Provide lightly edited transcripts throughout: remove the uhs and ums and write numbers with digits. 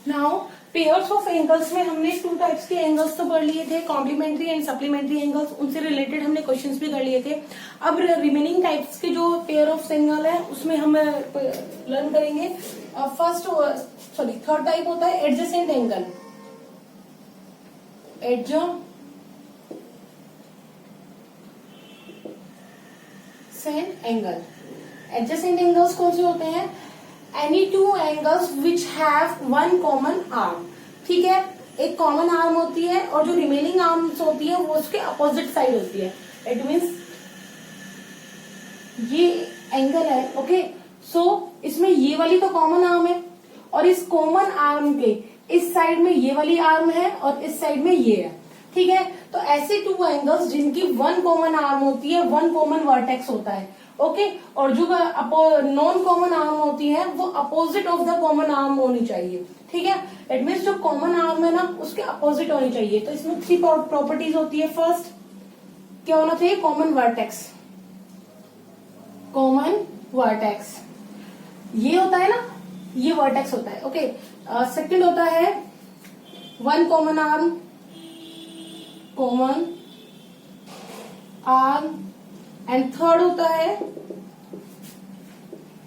Now pairs of angles में हमने two types के एंगल्स तो पढ़ लिए थे, कॉम्प्लीमेंट्री एंड सप्लीमेंट्री एंगल्स, उनसे रिलेटेड हमने क्वेश्चंस भी कर लिए थे। अब रिमेनिंग टाइप्स के जो पेयर ऑफ एंगल है उसमें हम लर्न करेंगे। थर्ड टाइप होता है एडजेसेंट एंगल। एडजेसेंट एंगल्स कौन से होते हैं? Any two angles which have one common arm. ठीक है, एक कॉमन आर्म होती है और जो रिमेनिंग आर्म्स होती है वो उसके अपोजिट साइड होती है। इट मीन्स ये एंगल है, ओके। सो इसमें ये वाली तो कॉमन आर्म है और इस कॉमन आर्म के इस साइड में ये वाली आर्म है और इस साइड में ये है। ठीक है, तो ऐसे टू एंगल्स जिनकी वन कॉमन आर्म होती है, वन कॉमन वर्टेक्स होता है, ओके। और जो नॉन कॉमन आर्म होती है वो opposite of the common arm होनी चाहिए। ठीक है, इट मीन्स जो कॉमन आर्म है ना उसके अपोजिट होनी चाहिए। तो इसमें 3 प्रॉपर्टीज होती है। फर्स्ट क्या होना चाहिए? Common vertex. ये होता है ना, ये वर्टेक्स होता है, ओके। सेकंड होता है one common arm and third होता है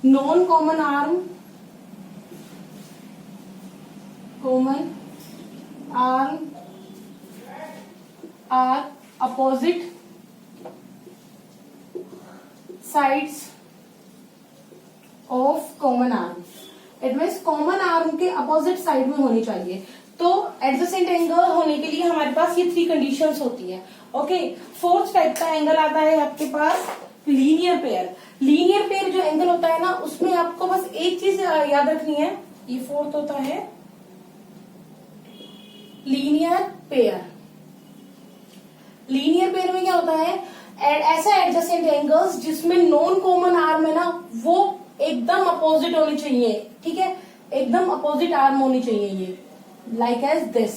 non common arm are opposite sides of common arm. It means common arm के अपोजिट साइड में होनी चाहिए। तो एडजेसेंट एंगल होने के लिए हमारे पास ये 3 कंडीशंस होती है, ओके। फोर्थ टाइप का एंगल आता है आपके पास लीनियर पेयर। लीनियर पेयर जो एंगल होता है ना उसमें आपको बस एक चीज याद रखनी है, ये फोर्थ होता है लीनियर पेयर। लीनियर पेयर में क्या होता है? ऐसा एडजेसेंट एंगल्स जिसमें नॉन कॉमन आर्म है ना वो एकदम अपोजिट होनी चाहिए। ठीक है, एकदम अपोजिट आर्म होनी चाहिए, ये लाइक एज दिस।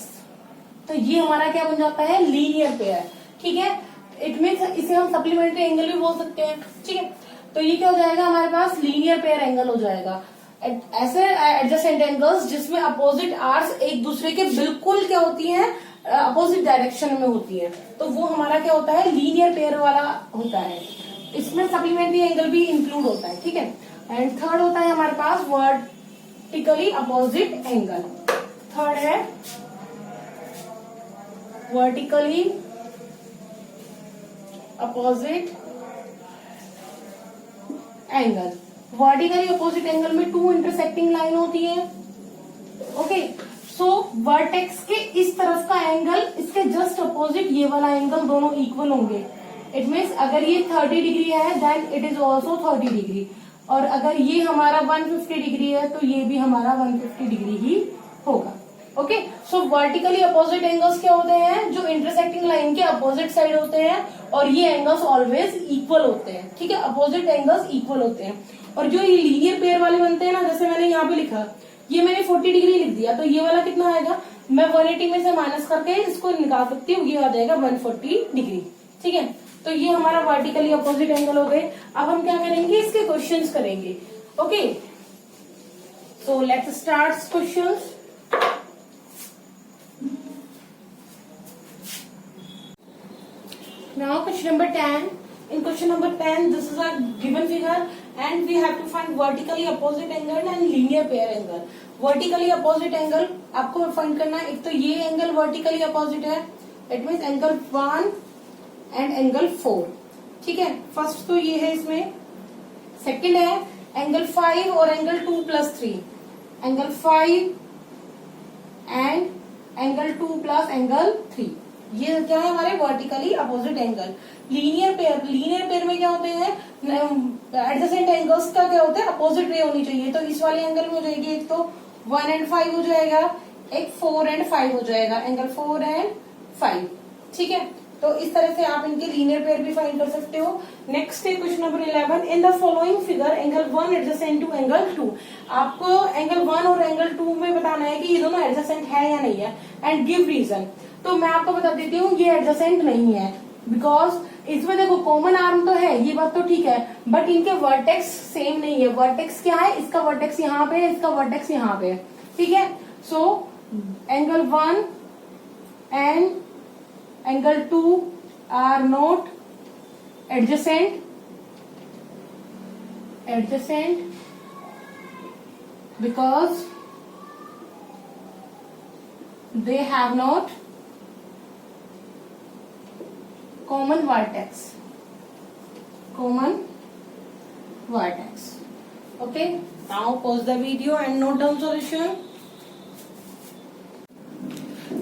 तो ये हमारा क्या बन जाता है? Linear pair. ठीक है, इट मीन्स इसे हम सप्लीमेंट्री एंगल भी बोल सकते हैं। ठीक है, तो ये क्या हो जाएगा हमारे पास? लीनियर पेयर एंगल हो जाएगा। ऐसे एडजेसेंट एंगल्स जिसमें अपोजिट आर्म्स एक दूसरे के बिल्कुल क्या होती हैं? अपोजिट डायरेक्शन में होती है, तो वो हमारा क्या होता है? लीनियर पेयर वाला होता है। इसमें सप्लीमेंट्री एंगल भी इंक्लूड होता है। ठीक है, एंड थर्ड होता है हमारे पास वर्टिकली अपोजिट एंगल। थर्ड है vertically opposite angle. Vertically opposite angle में 2 इंटरसेक्टिंग लाइन होती है, ओके। सो वर्टेक्स के इस तरफ का एंगल इसके जस्ट अपोजिट ये वाला एंगल दोनों इक्वल होंगे। इट मीन्स अगर ये 30 डिग्री है then it is also 30 degree, और अगर ये हमारा 150 डिग्री है तो ये भी हमारा 150 डिग्री ही होगा, ओके। सो वर्टिकली अपोजिट एंगल्स क्या होते हैं? जो इंटरसेक्टिंग लाइन के अपोजिट साइड होते हैं, और ये एंगल्स ऑलवेज इक्वल होते हैं। ठीक है, अपोजिट एंगल्स इक्वल होते हैं। और जो ये लीनियर पेयर वाले बनते हैं ना, जैसे मैंने यहाँ पे लिखा, ये मैंने 40 डिग्री लिख दिया, तो ये वाला कितना आएगा? मैं 180 में से माइनस करके इसको निकाल सकती हूँ, ये आ जाएगा 140 डिग्री। ठीक है, तो ये हमारा वर्टिकली अपोजिट एंगल हो गए। अब हम क्या करेंगे? इसके क्वेश्चंस करेंगे, okay. So let's start questions. Now question number 10. In question number 10, this is a given figure and we have to find vertically opposite angle and linear pair angle. Vertically opposite angle आपको find करना है। एक तो ये angle vertically opposite है, it means angle 1 and angle 4। ठीक है, first तो ये है इसमें। सेकंड है angle 5 और angle 2 plus 3। angle 5 and angle 2 plus angle 3, ये क्या है? हमारे vertically opposite angle. Linear pair में क्या होते हैं? एडजेसेंट एंगल्स का क्या होता है? अपोजिट रे होनी चाहिए। तो इस वाले एंगल में हो जाएगी, एक तो 1 and 5 हो जाएगा, एक 4 and 5 हो जाएगा, एंगल 4 and 5। ठीक है, तो इस तरह से आप इनके लीनियर पेयर भी फाइंड कर सकते हो। नेक्स्ट है question number 11। In the following figure angle 1 adjacent to angle 2। आपको एंगल 1 और एंगल 2 में बताना है कि ये दोनों एडजेसेंट है या नहीं है, एंड गिव रीजन। तो मैं आपको बता देती हूँ ये एडजेसेंट नहीं है, बिकॉज इसमें देखो कॉमन आर्म तो है, ये बात तो ठीक है, बट इनके वर्टेक्स सेम नहीं है। वर्टेक्स क्या है? इसका वर्टेक्स यहाँ पे है, इसका वर्टेक्स यहाँ पे है। ठीक है, so angle 1 and angle 2 are not adjacent because they have not common vertex. Okay, now pause the video and note down solution.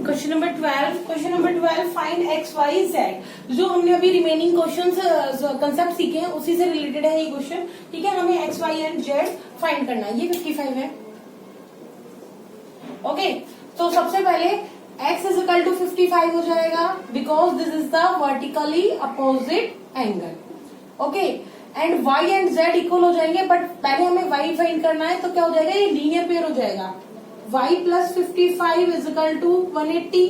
Question number 12 find X Y Z. जो हमने अभी रिमेनिंग क्वेश्चंस कंसेप्ट सीखे हैं उसी से related है ये question. ठीक है, हमें X Y and Z find करना है। ये 55 है। ओके, तो सबसे पहले x इज इक्वल टू 55 हो जाएगा because this is the vertically opposite angle. Okay, and y and z equal हो जाएंगे, बट पहले हमें y फाइंड करना है। तो क्या हो जाएगा, ये लीनियर पेयर हो जाएगा। y plus 55 is equal to 180,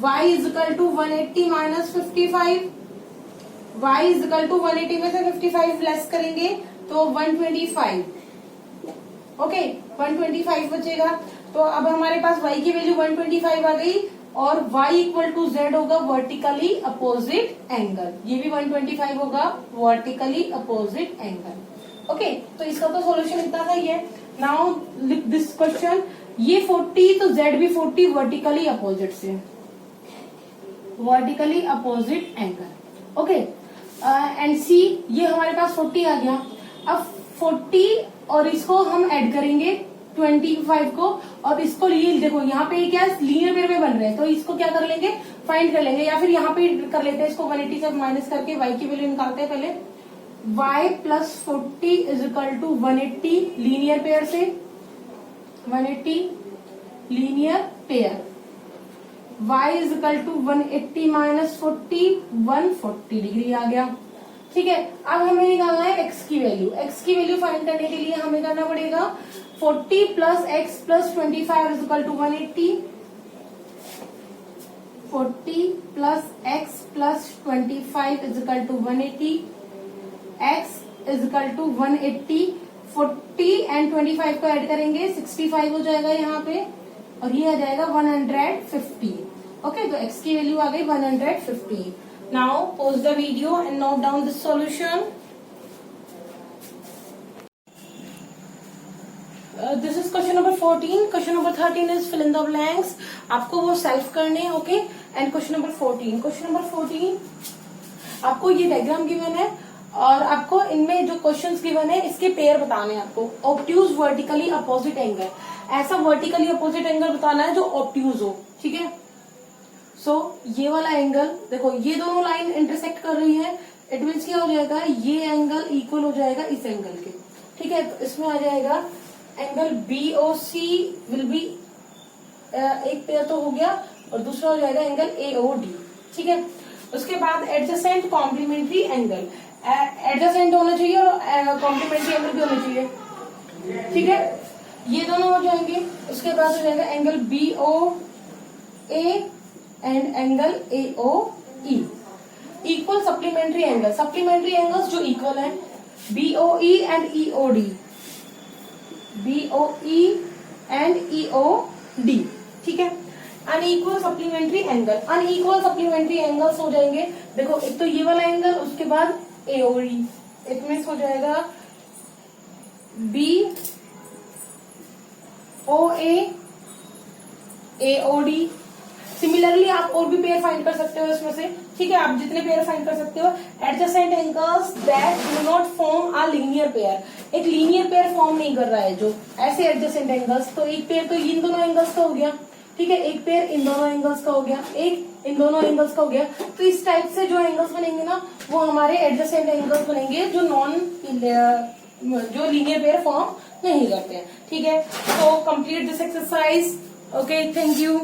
y is equal to 180 minus 55, y is equal to 180 में से 55 लेस करेंगे तो 125। ओके, 125 बचेगा। तो अब हमारे पास y की वैल्यू 125 आ गई और y इक्वल टू z होगा वर्टिकली अपोजिट एंगल। ये भी 125 होगा वर्टिकली अपोजिट एंगल। ओके, तो इसका तो सॉल्यूशन इतना सा ही है। नाउ लिख दिस क्वेश्चन, ये 40 तो z भी 40 वर्टिकली अपोजिट से, vertically opposite angle. Okay, and see ये हमारे पास 40 आ गया। अब 40 और इसको हम ऐड करेंगे 25 को, और इसको ये देखो यहाँ पे क्या लीनियर पेयर में बन रहे हैं, तो इसको क्या कर लेंगे, फाइंड कर लेंगे, या फिर यहाँ पे कर लेते हैं इसको 180 से माइनस करके y की वैल्यू निकालते हैं पहले। y plus 40 is equal to 180 linear pair से, 180 linear pair, y is equal to 180 minus 40 140 degree आ गया। ठीक है, अब हमें निकालना है x की वैल्यू। x की वैल्यू फाइंड करने के लिए हमें करना पड़ेगा 40 plus x plus 25 is equal to 180, 40 plus x plus 25 is equal to 180, x is equal to 180, 40 and 25 को ऐड करेंगे 65 हो जाएगा यहाँ पे, और ये आ जाएगा 150। ओके, तो x की वैल्यू आ गई 150। Now pause the video and note down the solution. This is question number 14. Question number 13 is fill in the blanks. आपको वो सेल्फ करने हैं। ओके, एंड क्वेश्चन नंबर 14 आपको ये डायग्राम गिवन है और आपको इनमें जो क्वेश्चंस गिवन है इसके पेयर बताने हैं आपको। ऑब्ट्यूज वर्टिकली अपोजिट एंगल, ऐसा वर्टिकली अपोजिट एंगल बताना है जो ऑब्ट्यूज हो। ठीक है, सो ये वाला एंगल देखो, ये दोनों लाइन इंटरसेक्ट कर रही है, इट मीन्स क्या हो जाएगा, ये एंगल इक्वल हो जाएगा इस एंगल के। ठीक है, तो इसमें आ जाएगा एंगल BOC विल बी, एक पेयर तो हो गया, और दूसरा हो जाएगा एंगल AOD। ठीक है, उसके बाद एडजेसेंट कॉम्प्लीमेंट्री एंगल, एडजेसेंट होना चाहिए और कॉम्प्लीमेंट्री एंगल भी होना चाहिए। ठीक है, ये दोनों हो जाएंगे। उसके बाद हो जाएगा angle BOA and angle AOE, equal supplementary angle, supplementary angles जो इक्वल है, BOE and EOD, BOE and EOD। ठीक है, unequal supplementary angle, unequal supplementary angles हो जाएंगे, देखो एक तो ये वाला एंगल, उसके बाद AOE, इट मीन्स हो जाएगा BOA AOD। सिमिलरली आप और भी पेयर फाइंड कर सकते हो इसमें से। ठीक है, आप जितने पेयर फाइंड कर सकते हो। Adjacent angles that do not form a linear pair, एक लीनियर पेयर फॉर्म नहीं कर रहा है जो ऐसे एडजेसेंट एंगल्स, तो एक पेयर तो इन दोनों एंगल्स का हो गया। ठीक है, एक पेयर इन दोनों एंगल्स का हो गया, एक इन दोनों एंगल्स का हो गया। तो इस टाइप से जो एंगल्स बनेंगे ना, वो हमारे एडजेसेंट एंगल्स बनेंगे जो लीनियर पेयर फॉर्म नहीं करते हैं। ठीक है, तो complete this exercise. Okay, thank you.